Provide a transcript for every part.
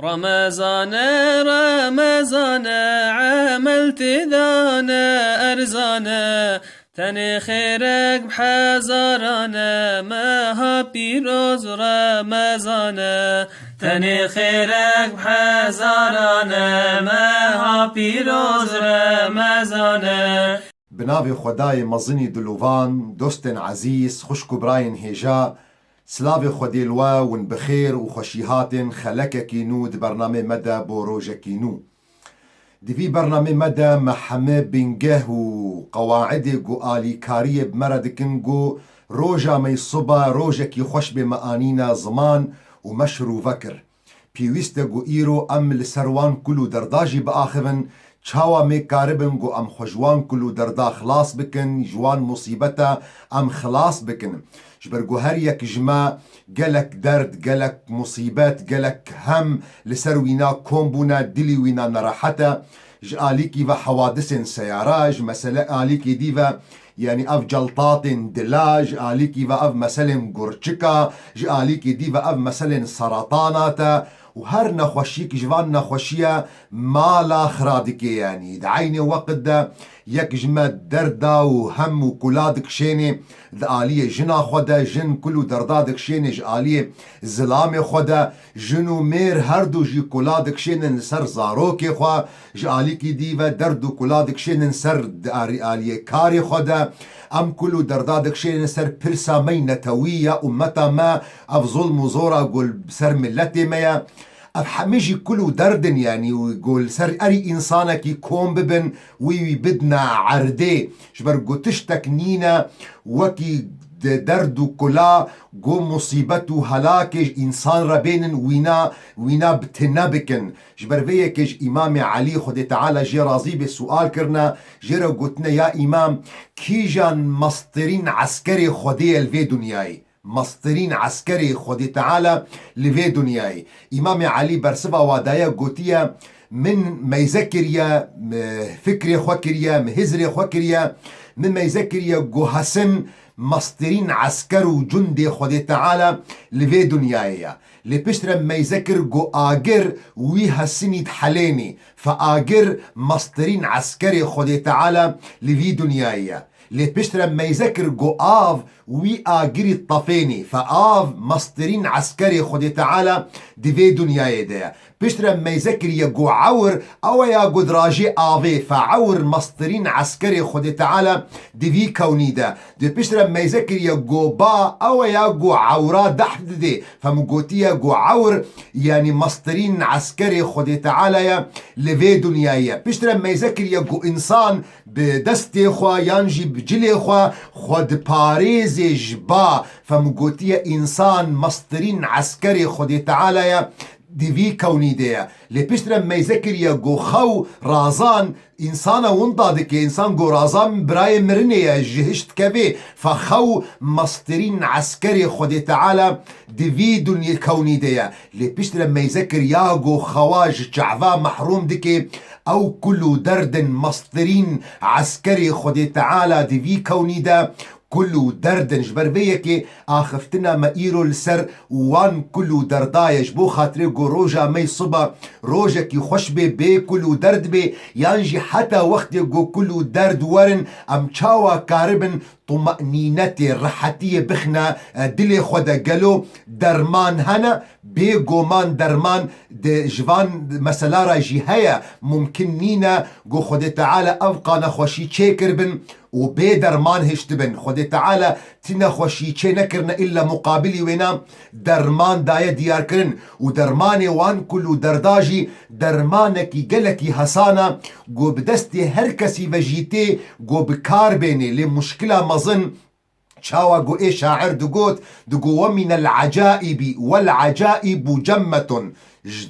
رمضان رمضان عملت ذانا أرزانا تني خيرك بحزارانا ما بيروز رمضانا تني خيرك بحزارانا ما بيروز رمضانا. بناوی خدای مزنی دلوان دوستن عزیز خوشکو براین هیجا سلاوی خودی الوا ون بخیر و خوشیهاتن خلک کینو دی برنامه مدى بوروژه کینو دی برنامه مدى محمه بنگه و قواعد گو آلی کاری بمرد کنگو روژا می صبا روژه کی خوش به معانینا زمان و مشرو وکر پیویست گو ایرو ام لسروان کلو درداجی بآخفن چاوا می کاربن گو ام خوشوان کلو دردا خلاص بکن جوان مصیبتا ام خلاص بکن جبرگو هر یک جما گلک درد گلک مصیبت گلک هم لسر وینا کومبونا دلی وینا نراحتا جاليكي و حوادث سياراج مثلا آليكي ديفا يعني اف جلطات دلاج آليكي و اف مثلا قرچكا آليكي ديفا اف مثلا سرطاناتا وهر نخوشيك جوان نخوشيا مالا خرادكي يعني دعيني وقت دا يك جمع دردا وهم وكلادك شيني آلية جنا خودا جن كلو دردادك شيني آلية زلام خودا جنو مير هردو جي كلادك شيني سر زاروكي خوا آليكي ديفا دردو كلادك شيني سر آلية كاري خودا ام كلو دردادك شيني سر برسا مي نتوية امتا ما اف ظلم وزورا قول سر ملتي ميا مجي كله دردن يعني ويقول سر أري إنسانك يكون ببن وي بدنا عردي شبرقو تشتك نينا وكي دردو كلا قو مصيبتو هلاكج إنسان ربين وينا بتنبكن جبرفيكج إمام علي خدي تعالى جي رازي بالسؤال كرنا جيرا قلتنا يا إمام كيجان مصدرين عسكري خدي الفي دنياي مصدرين عسكري خدي تعالى لفي دنياي إمام علي برسفا ودايا قوتيا من ما يذكريا فكري خوكريا مهزري خوكريا من ما يذكريا قوهسن مصدرين عسكر وجندي خدي تعالى لفي دنياي لبشتر ما يذكر قو آجر ويهسني تحليني فآجر مصدرين عسكري خدي تعالى لفي دنياي لبشتر ما يذكر جو آف وي آجري الطفيني فآف مصدرين عسكري خدي تعالى دي دنيا ده بشتر ما يذكر يجو عور أو يا قدراجي آفي فعور مصدرين عسكري خدي تعالى دي كوني ده دي بشتر ما يذكر يجو با أو يا جو عورا دحد دي فمقوتيا جو عور يعني مصدرين عسكري خدي تعالى يا لفي دنيا بشتر ما يذكر يجو إنسان بدستي خوا ينجي بجلي خوا خد باريز جبا فمقوتيا إنسان مصدرين عسكري خدي تعالى يا دي كوني ديا لبشتر ما يذكر يا جو خو رازان إنسان وندادك إنسان جو رازان براي مرنيا جهشت كبي فخو مصدرين عسكري خدي تعالى دي دنيا كوني ديا لبشتر ما يذكر يا جو خواج جعفا محروم دكي أو كل درد مصدرين عسكري خدي تعالى دي كوني دا كله دردن جبر بيكي آخفتنا ما إيرو السر وان كله دردايش بو خاطري قو روجا مي صبا روجا كي خوش بي كله درد بي يانجي حتى وقت قو كله درد ورن أم چاوا كاربن طمأنينتي راحتي بخنا دلي خودا قالو درمان هنا بي قومان درمان جوان مسلا راجي هيا ممكن نينا قو خود تعالى أبقى نخوشي تشيكر بن وبي درمان هشتبن خود تعالى تنا خوشي تشي نكرنا إلا مقابلي وينا درمان دايا ديار كرن ودرماني وان كلو درداجي درمانكي قلكي حسانا قو بدستي هركسي وجيتي قو بكار بيني لمشكلة مظن شاوا قو إيه شاعر دقو ومن العجائب والعجائب جمة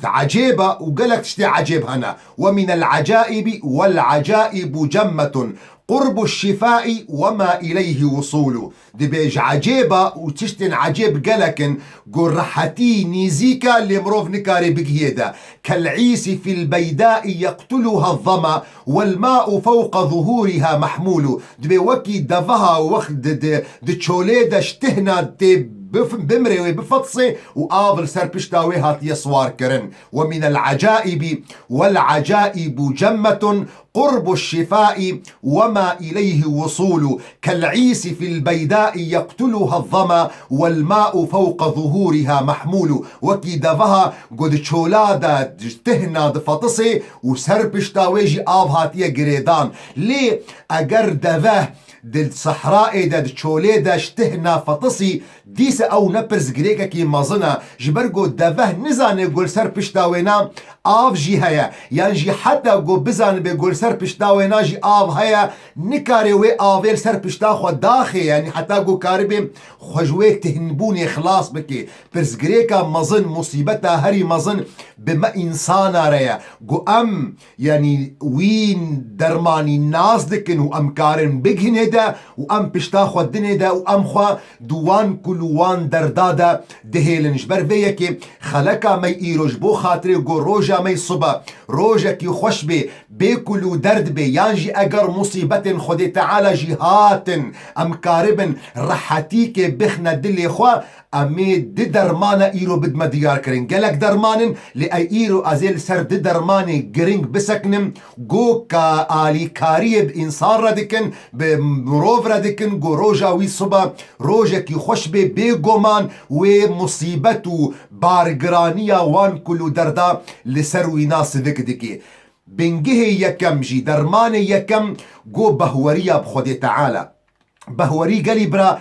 عجيبة وقالك تشتي عجيب هنا ومن العجائب والعجائب جمة قرب الشفاء وما إليه وصول دي بيج عجيبة وتشتن عجيب قلكن قول رحتي نيزيكا اللي مروف نكاري بقيدا كالعيس في البيداء يقتلها الظما والماء فوق ظهورها محمول دي بيوكي دفها وقت دي تشوليدا اشتهنا دي بمري بفطسي وآفل سر بشتاوي هاتي سوار كرن. ومن العجائب والعجائب جمة قرب الشفاء وما إليه وصول، كالعيس في البيداء يقتلها الظما والماء فوق ظهورها محمول. وكي دفها قد تشولادا تهنا دفطسي وسر بشتاويجي آف هاتية قريدان ليه أقر دفه دل صحراء دا تشولي دا اشتهنا فطسي ديس او نبرز غريكا كي مازنا جبرگو دفه نزاني قول سر پشتاوينا آف جي هيا يعني جي حتى قو بزان بقول سر پشتاوينا جي آف هيا نكاري وي آفيل سر پشتا خو داخي يعني حتى قو كاربي خوجوي تهنبوني خلاص بكي برز غريكا مازن مصيبتا هري مازن بما انسانا ريا قو ام يعني وين درماني ناس دكن و ام كارن بگهن دا و ام پشتا خو دنه دا و ام خو دوان كلوان دردادا دهيلنش بر ويكي خلقا مي ايروش بو خاطري قو روجا مي صبا روجا كي خوش بي بكلو درد بي يانجي اگر مصيبت خود تعالى جهات ام كاربن رحتيك بخنا دلي خو امي دي درمانا ايرو بد ما ديار كرين قالك درمانن لأي ايرو ازيل سر دي درماني جرينج بسكنم جو كا آلي كاريب انسان ردكن بمروف ردكن جو روجا وي صبا روجا كي خوش بي بيغومان ومصيبتو بارگرانيا وان كلو دردا لسروي ناس ذكدكي بنجهي يكم جي درماني يكم جو بهوريا بخودي تعالى بهوري قالي برا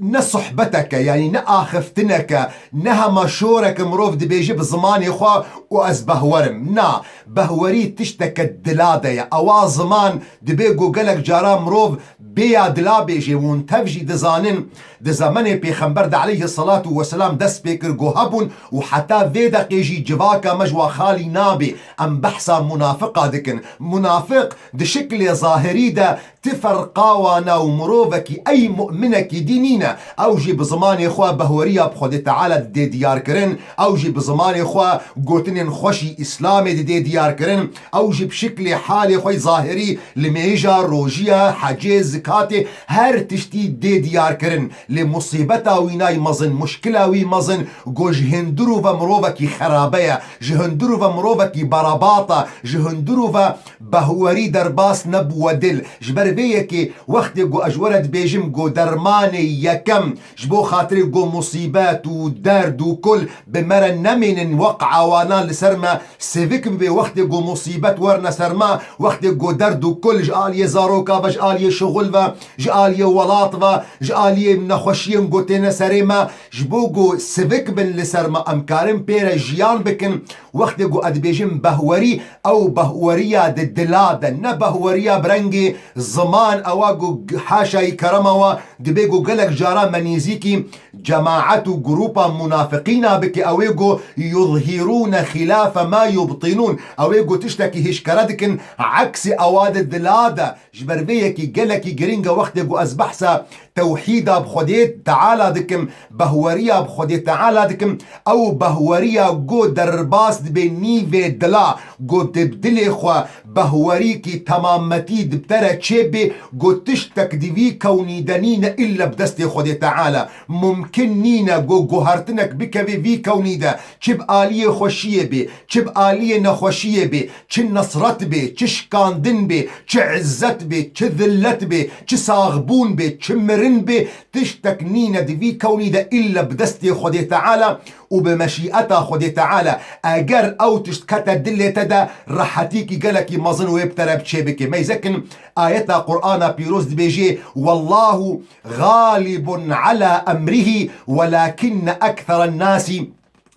نصحبتك يعني نآخفتنك نها مشورك مروف دي بيجي بزماني خوا واز بهورم نا بهوري تشتك الدلادة يا اوا زمان دي بيقو قلق جارا مروف بيا دلا بيجي وانتفجي دزانن دي زماني بيخنبر دا عليه الصلاة والسلام دس بيكر قوهبون وحتى فيدا قيجي جواكا مجوا خالي نابي ام بحثا منافقا دكن منافق دي شكل ظاهري دا تفرقاوانا ومروفك اي مؤمنك دينينا او جي بزمان اخوة بهوريا بخود تعالى دي ديار كرن او جي بزمان اخوة قوتنين خوشي اسلامي دي ديار كرن او جي بشكل حالي خوي ظاهري لميجا روجيا حجي زكاتي هر تشتي دي ديار كرن لمصيبتا ويناي مزن مشكلة وي مزن قو جهندرو ومروفكي خرابية جهندرو ومروفكي براباطة جهندرو وبهوري درباس نبو دل جبر بيكي وقت قو اجورد بيجم قو درماني يكم جبو خاطري قو مصيبات ودرد وكل بمرا نمين وقع وانا لسرما سيفيك بوقت قو مصيبات ورنا سرما وقت قو درد وكل جالي زاروكا جالي شغل جالي ولات جالي نخوشين قوتين سرما جبو قو سيفيك بن لسرما امكارم بيرا جيان بكن وقت قو ادبيجم بهوري او بهوريا دلادة نبهوريا برنجي زمان اواقو حاشا كرموا دبيقو قلق جارا منيزيكي جماعة جروبا منافقين بك اويقو يظهرون خلاف ما يبطنون اويقو تشتكي هشكردكن عكس اواد الدلادة جبربيكي قلقي جرينجا وقت قو ازبحسا توحيدا بخديت تعالى دكم بهوريا بخديت تعالى دكم او بهوريا قو درباس بنيفي دلا قو تبدلي خوا بهوريكي تمامتي دبترا تشيبي قو تشتك ديفي كوني دانين الا بدستي خديت تعالى ممكن نينا قو قهرتنك بك في كوني دا تشب آلية خوشية بي تشب آلية نخوشية بي تش نصرت بي تش كاندن بي تش عزت بي تش ذلت بي تش صاغبون بي تش مرن بي تشتك نينا دي كوني دا إلا بدستي خدي تعالى وبمشيئتها خدي تعالى أجر أو تشتكتا دلتا دا رحتيكي قالكي مظن ويبترى بتشيبكي ما يزكن آياتها قرآن بيروز دي بيجي والله غالب على أمره ولكن أكثر الناس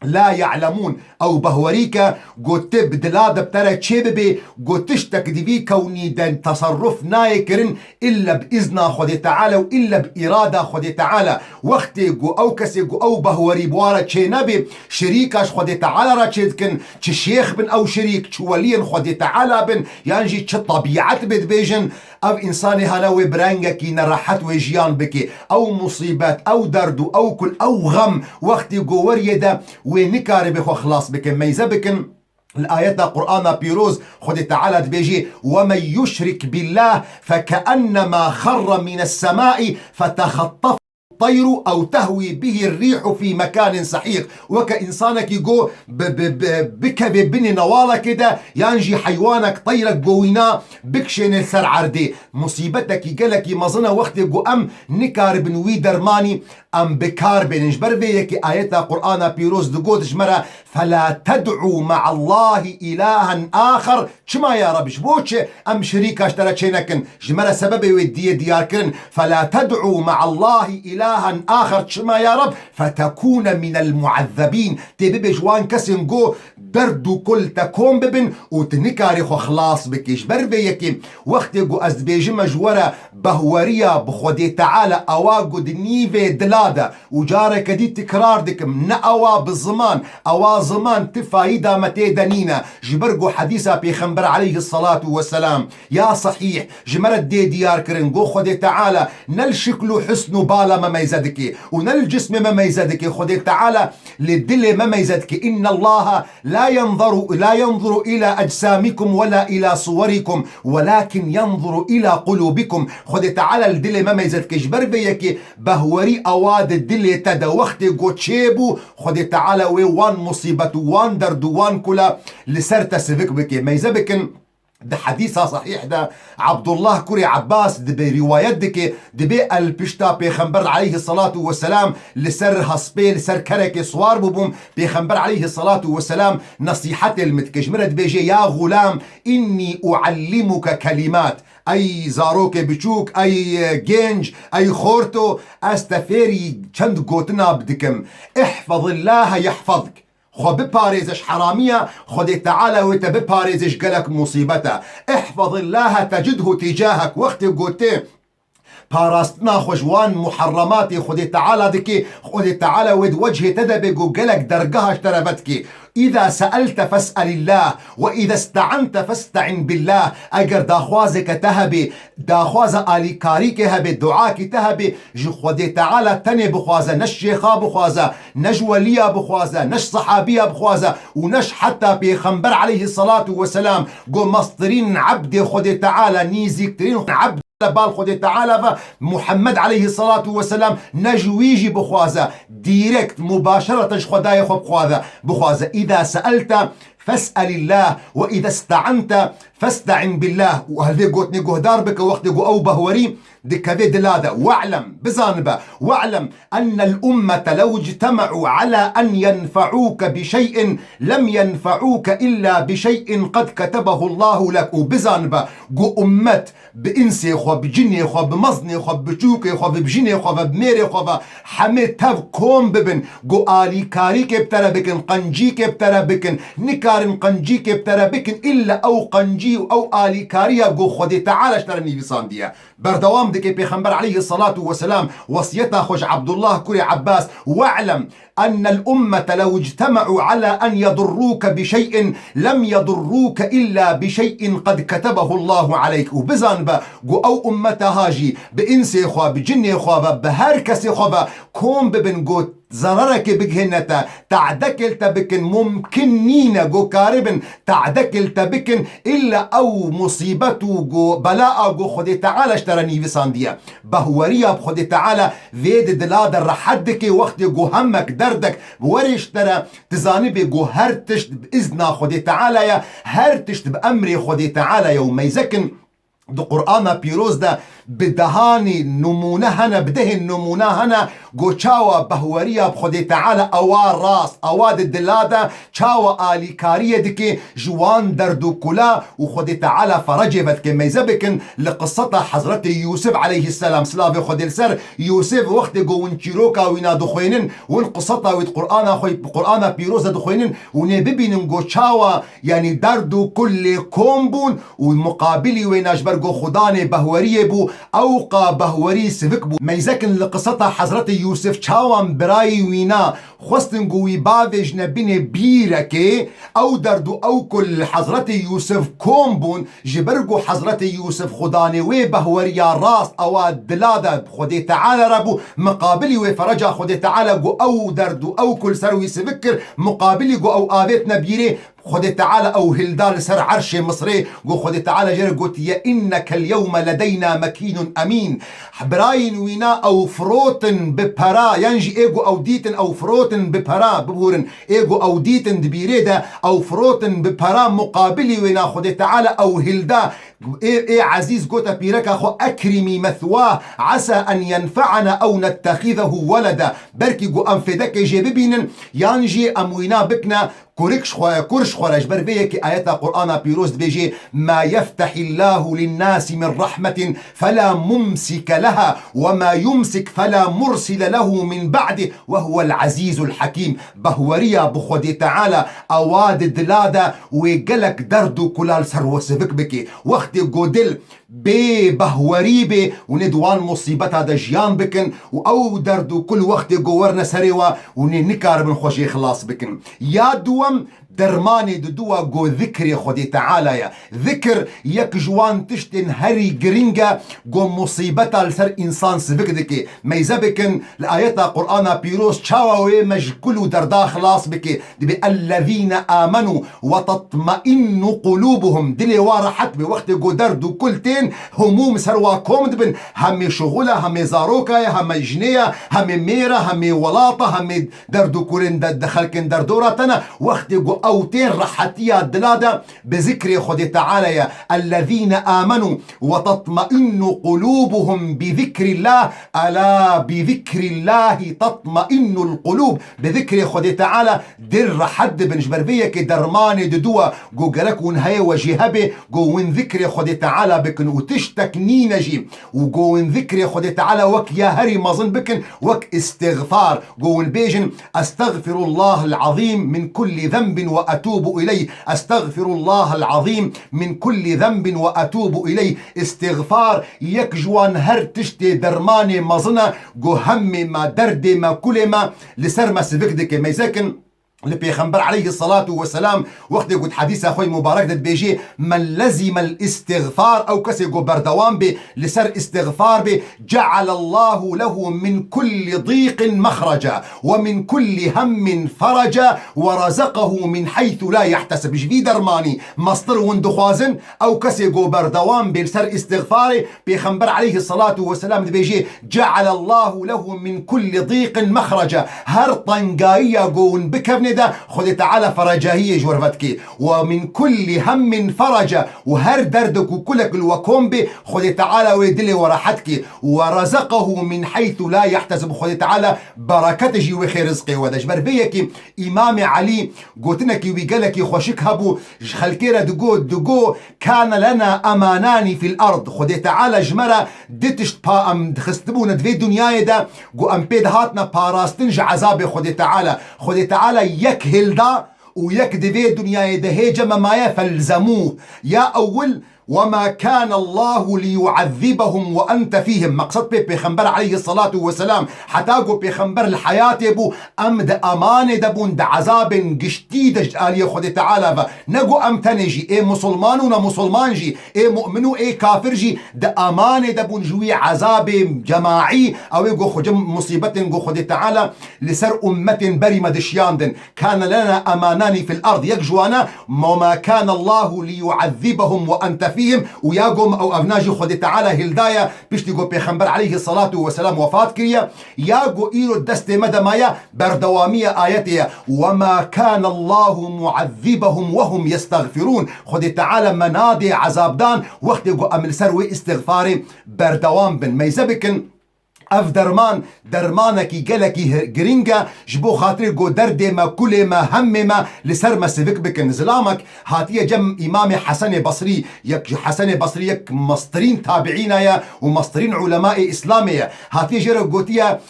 لا يعلمون او بهوريكا قلت بدلاد بترى تشيببي قلت تشتك دي كوني دان تصرف نايكرن الا باذن خدي تعالى والا باراده خدي تعالى وقتي قو او كسي قو او بهوري بوارا تشينبي شريكاش خدي تعالى راتشيدكن تشيخ بن او شريك تشولين خدي تعالى بن يانجي طبيعه بيجن او انساني هناوي برانجا كي نراحت وجيان بكي او مصيبات او درد او كل او غم وقتي قو وريدا ونكاري بخو خلاص بكن ميزة بكن الآيات قرآن بيروز خد تعالى بيجي ومن يشرك بالله فكأنما خر من السماء فتخطف الطير أو تهوي به الريح في مكان سحيق. وكإنسانك يقو بكبه بني نوالا كده ينجي حيوانك طيرك قوينا بكشن السر عردي مصيبتك يقلك مظنة وقت يقو أم نكار بنوي درماني أم بكار بينش بربيك آيات قرآن بيروز دقوتش مرة فلا تدعو مع الله إلها آخر. شما يا رب شبوش أم شريكة اشترتشينكن جمرة سببي ودي دياركن فلا تدعو مع الله إلها آخر. شما يا رب فتكون من المعذبين. تبي جوان كسن جو بردو كل تكون ببن وتنكاري خو خلاص بكيش بربيكي وقت جو أزبيج مجورة بهورية بخودي تعالى أواقو دنيفي دلادة وجارك دي تكرار دكم نأوا بالزمان أوا زمان تفايدة متى دنينا جبرقو حديثة بيخنبر عليه الصلاة والسلام يا صحيح جمرة دي ديار كرنقو خودي تعالى نل شكلو حسنو بالا ما يزدكي ونل جسم ما يزدكي خودي تعالى للدل ما يزدكي إن الله لا ينظر إلى أجسامكم ولا إلى صوركم ولكن ينظر إلى قلوبكم. خودي تعالى الدل ما يزدكي جبر بيكي بهوري أواد الدل تدا وقت قوتشيبو خودي تعالى وان مصيبة وان درد وان كلا لسرت سفك بكي ما يزبكن. ده حديثة صحيح ده عبد الله كوري عباس ده بروايات دكي ده بي البشتا بيخنبر عليه الصلاة والسلام لسر هسبي لسر كركي صوار بوم بيخنبر عليه الصلاة والسلام نصيحة المتكجمرة بيجي يا غلام إني أعلمك كلمات أي زاروك بچوك أي جنج أي خورتو استفيري چند قوتنا بدكم احفظ الله يحفظك. خو بپاريزش حرامية خودي تعالى ويتا بپاريزش قلك مصيبته. احفظ الله تجده تجاهك وقت قوتي باراستنا خوشوان محرماتي خودي تعالى دكي خودي تعالى ود وجه تدبق وقلك درقها اشترفتكي. إذا سألت فاسأل الله وإذا استعنت فاستعن بالله. أجر داخوازك تهبي داخواز آلي كاريك هبي دعاك تهبي جو خودي تعالى تني بخوازة نش شيخا بخوازة نش وليا بخوازة نش صحابية بخوازة ونش حتى بيخنبر عليه الصلاة والسلام قو مصدرين عبد خودي تعالى نيزيكترين عبد بال خودي تعالى محمد عليه الصلاة والسلام نجويجي بخوازة ديركت مباشرة خداي خب بخوازة. إذا سألت فاسأل الله وإذا استعنت فاستعن بالله. وهذي قوتني قهدار بك وقت قو أو بهوري دكذي دلادة. واعلم بزانبة واعلم أن الأمة لو اجتمعوا على أن ينفعوك بشيء لم ينفعوك إلا بشيء قد كتبه الله لك. وبزانبة قو أمت بإنسي خو بجني خو بمزني خو بجوكي خو بجني خو بميري خو حمد تف كوم ببن قو آلي كاريك بترى بكن قنجيك بترى بكن نكارن قنجيك بترى بكن إلا أو قنجي أو آلي كاريا قو خودي تعالى اشترني بصاندية بردوام دكي بيخنبر عليه الصلاة والسلام وصيتها خوش عبد الله كوري عباس. واعلم أن الأمة لو اجتمعوا على أن يضروك بشيء لم يضروك إلا بشيء قد كتبه الله عليك. وبزان قو أو أمة هاجي بإنسي خوا بجني خوا بهركسي خوا كوم ببن قو زررك بجهنتا تعدكل تبكن ممكنين جو كاربن تعدكل تبكن إلا أو مصيبته جو بلاء جو خدي تعالى اشترني بساندية بهورية بخدي تعالى فيد دلادر رحدك وقت جو همك دردك وريش ترى تزاني بجو هرتشت بإذن خدي تعالى يا هرتشت بأمري خدي تعالى يوم يزكن دو قرآن بيروز ده بدهاني نمونه هنا بدهن نمونه هنا قو چاوا بهوريا بخدي تعالى اوار راس اواد الدلادة چاوا آلي كارية دكي جوان دردو كلا وخدي تعالى فرجبت كما يزبكن لقصة حضرت يوسف عليه السلام سلافي خدي السر يوسف وقت قو ونشيروكا وينا دخوينن ونقصة ويد قرآن بيروز دخوينن ونببين قو چاوا يعني دردو كل كومبون والمقابلي ويناجبر قو خداني بهورية بو اوقا بهوري سفك بو ميزكن لقصة حضرت يوسف چاوان براي وينا خواستن قوي باوش نبين بيركي او دردو او كل حضرت يوسف كومبون جبرقو حضرت يوسف خداني وي بهوريا راس او دلادة خدي تعالى ربو مقابلي وفرجا خدي تعالى قو او دردو او كل سروي سفكر مقابلي قو او آويت نبيري خود تعالى أو هلدال سر عرش مصري جو خود تعالى جرى قلت يا إنك اليوم لدينا مكين أمين براين وينا أو فروتن ببرا ينجي إيجو أو ديتن أو فروتن ببرا ببورن إيجو أو ديتن دبيريدا أو فروتن ببرا مقابلي وينا خود تعالى أو هلدا إيه عزيز قوتا بيرك أخو أكرمي مثواه عسى أن ينفعنا أو نتخذه ولدا بركي قو أنفدك جيببينن ينجي أموينا بكنا كورش خورج بربيك آيات القرآن بيروز بيجي ما يفتح الله للناس من رحمة فلا ممسك لها وما يمسك فلا مرسل له من بعده وهو العزيز الحكيم بهوريا بخودي تعالى أواد دلادة ويقلك دردو كلال سروسفك بكي وقت قدل بهوريبي وندوان مصيبت هذا جيان بكن او دردو كل وقت قورنا سريوا ونكار من خوشي خلاص بكن يا دوام درماني دوا قو ذكر خدي تعالى يا ذكر يك جوان تشتن هري جرينجا قو مصيبتا لسر انسان سبكدكي ميزبكن لآيات القرآن بيروس شاوه مج كل دردا خلاص بكي دبي الذين آمنوا وتطمئن قلوبهم دلي وارحت بوقت قو دردو كلتين هموم سروا كومد بن همي شغولة همي زاروكا همي جنية همي ميرا همي ولاطة همي دردو كورين دخلكن دردوراتنا وقت قو أوتين رحتيا دلادة بذكر خد تعالى يا الذين آمنوا وتطمئن قلوبهم بذكر الله ألا بذكر الله تطمئن القلوب بذكر خد تعالى در حد بن جبربية كدرمان ددوا جو جركون هاي وجهبه جو وين ذكر خد تعالى بكن وتشتك نينجي وجو وين ذكر خد تعالى وك يا هري مظن بكن وك استغفار جو وين بيجن أستغفر الله العظيم من كل ذنب وأتوب إليه أستغفر الله العظيم من كل ذنب وأتوب إليه استغفار يكجوان هر تشتي درماني مظنة جو هم ما درد ما كل ما لسر ما سفكدك ما يساكن البيغمبر عليه الصلاة والسلام وقت قلت حديث أخوي مبارك دت بيجي من لزم الاستغفار أو كسي قو بردوان بي لسر استغفار بي جعل الله له من كل ضيق مخرجا ومن كل هم فرجا ورزقه من حيث لا يحتسب جدي درماني مصدر وندخوازن أو كسي قو بردوان بي لسر استغفاري بيغمبر عليه الصلاة والسلام دت بيجي جعل الله له من كل ضيق مخرجا هر طنقايا قون بكفني ده خد تعالى فرجاهية جورفتكي ومن كل هم فرجا وهر دردك وكلك الوكومبي خد تعالى ويدلي ورحتك ورزقه من حيث لا يحتسب خد تعالى بركته وخير رزقه ودش بربيك إمام علي قوتنك ويقالك خوشك هبو خلكيرا دقو كان لنا أمانان في الأرض خد تعالى جمرة دتشت با أم خستبونا دفي دنياي ده قو أم بيد هاتنا باراستنج عذاب خد تعالى يك هلدا ويك دفي دنيا دهيجة مايا فالزموه يا أول وما كان الله ليعذبهم وأنت فيهم مقصد بيغمبر عليه الصلاة والسلام حتاقو بيغمبر الحياة يبو أمد أمان دبون دا عذاب قشتيد آلية خد تعالى نقو أمتنجي إيه مسلمانونا مسلمان جي إيه مؤمنو إيه كافر جي دا أمان دبون جوي عذاب جماعي أو يقو خجم مصيبة نقو خد تعالى لسر أمة بري مدشيان دن كان لنا أمانان في الأرض يكجوانا وما كان الله ليعذبهم وأنت فيهم وياقوم أو أفناجي خد تعالى هلدايا بيشتيقو بيغمبر عليه الصلاة والسلام وفاة كريا ياقو إيرو الدست مدى مايا بردوامية آياتيا وما كان الله معذبهم وهم يستغفرون خد تعالى منادي عذاب دان وقت يقو أمل سروي استغفاري بردوام بن ميزبكن اف درمانكي جلكي جرينجا جبو خاطري قو درد ما كل ما هم ما لسر ما سفك بكن زلامك هاتيه جم امام حسن بصري يك حسن بصري يك مصدرين تابعين يا ومصدرين علماء اسلاميه هاتيه جرى قوتيه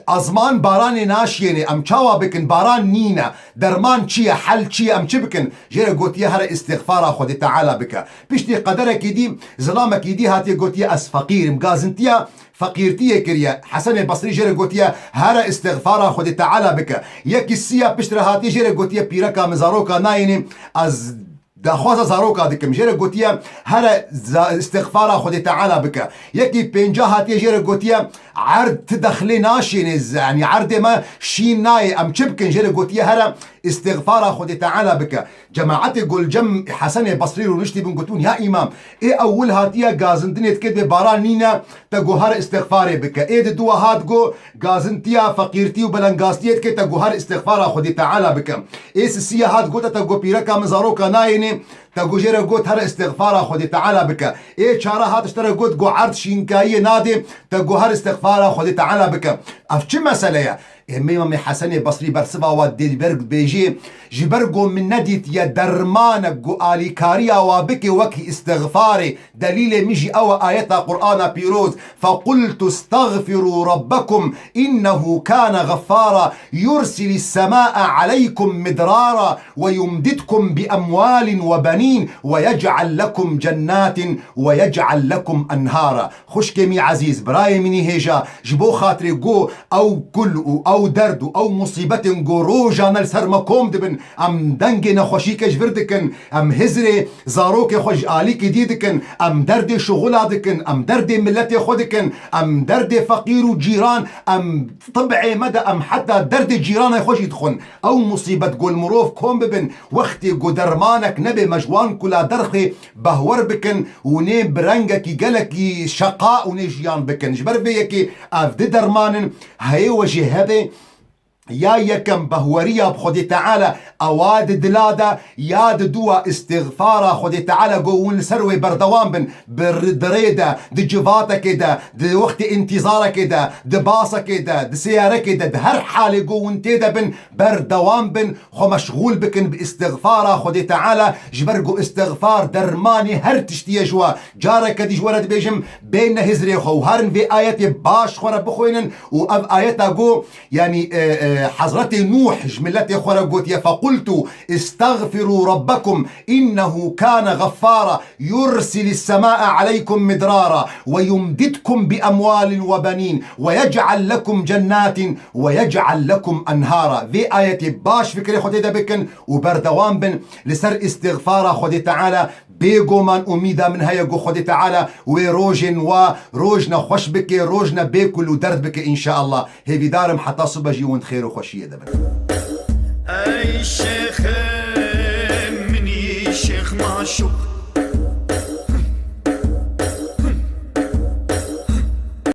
ازمان باران ناشيني ام تشاوا بكن باران نينا درمان تشي حل تشي ام تشبكن جرى قوتيه هر استغفار خد تعالى بك بيشتي قدرك دي زلامك دي هاتيه قوتيه اس فقير مغازنتيا فقيرتيه كريا حسن البصري جرى قوتيه هر استغفار خد تعالى بك يك السيا بشتر هاتي جرى قوتيه بيركا مزاروكا نايني از دخوازا زاروكا دكم جرى قوتيه هر استغفار خد تعالى بك يكي بينجا هاتي جرى قوتيه عرض تدخلي ناشين يعني عرض ما شين ناي ام تشبكن جرى قوتيه هر استغفار خدي تعالى بك جماعتي قول جم حسن بصري ونشتي بنقولون يا إمام إيه أول هاتيا غازندني تكذب باران نينا تجوهر استغفاري بك إيه دوا هات جو غازنتيا فقيرتي وبلنغاستي كي تجوهر استغفار خدي تعالى بك إيه سيا هات جو تجو بيركا مزاروكا نايني تقول جرى قوت هر استغفار خدي تعالى بك إيه شارع هات اشترى قوت جو عرض شينكاي نادي تقول هر استغفار خدي تعالى بك أفشي مسألة إمام حسن بصري برسبا ودي برق بيجي جبرقو من نديت يا درمانك جو آلي كاريا وبكي وكي استغفاري دليل ميجي أو آيات قرآن بيروز فقلت استغفروا ربكم إنه كان غفارا يرسل السماء عليكم مدرارا ويمددكم بأموال وبنين ويجعل لكم جنات ويجعل لكم أنهارا خوش كمي عزيز براي مني هيجا جبو خاطري جو أو كل أو درد أو مصيبة جو روجا نلسر مكوم دبن أم دنگي نخوشيك جفردكن أم هزري زاروك خوش آليك ديدكن أم درد شغلا دكن أم درد ملتي خودكن أم درد فقير وجيران أم طبعي مدى أم حتى درد جيران خوش يدخن أو مصيبة قول مروف كوم ببن وقتي قو درمانك نبي مجوان كلا درخي بهور بكن وني برنگكي قلكي شقاء ونجيان بكن جبر بيكي أفدي درمان هاي وجه هذي يا يكم بهورية بخدي تعالى أواد دلادة ياد دوا استغفارا خدي تعالى قوون سروي بردوان بن بردريدة دي جفاتا كده دي وقت انتظارا كده دي باصا كده دي سيارة كده دي هر حالي قوون تيدا بن بردوان بن خو مشغول بكن باستغفارا خدي تعالى جبرقو استغفار درماني هر تشتي جوا جارك دي جوارد بيجم بين هزري خو هرن في آياتي باش خورا بخوينن وأب آياتا قو يعني حضرتي نوح جملتي خرجت فقلت استغفروا ربكم إنه كان غفارا يرسل السماء عليكم مدرارا ويمددكم بأموال وبنين ويجعل لكم جنات ويجعل لكم أنهارا في آية باش فكري خدي دبكن وبردوان بن لسر استغفارا خدي تعالى بيجو من أميدا من هيجو خدي تعالى وروجن وروجنا خوش بك روجنا بيكل ودرد بك إن شاء الله هي بدارم حتى صبجي وانت خير وخشية دبر أي شيخ مني شيخ ما شوف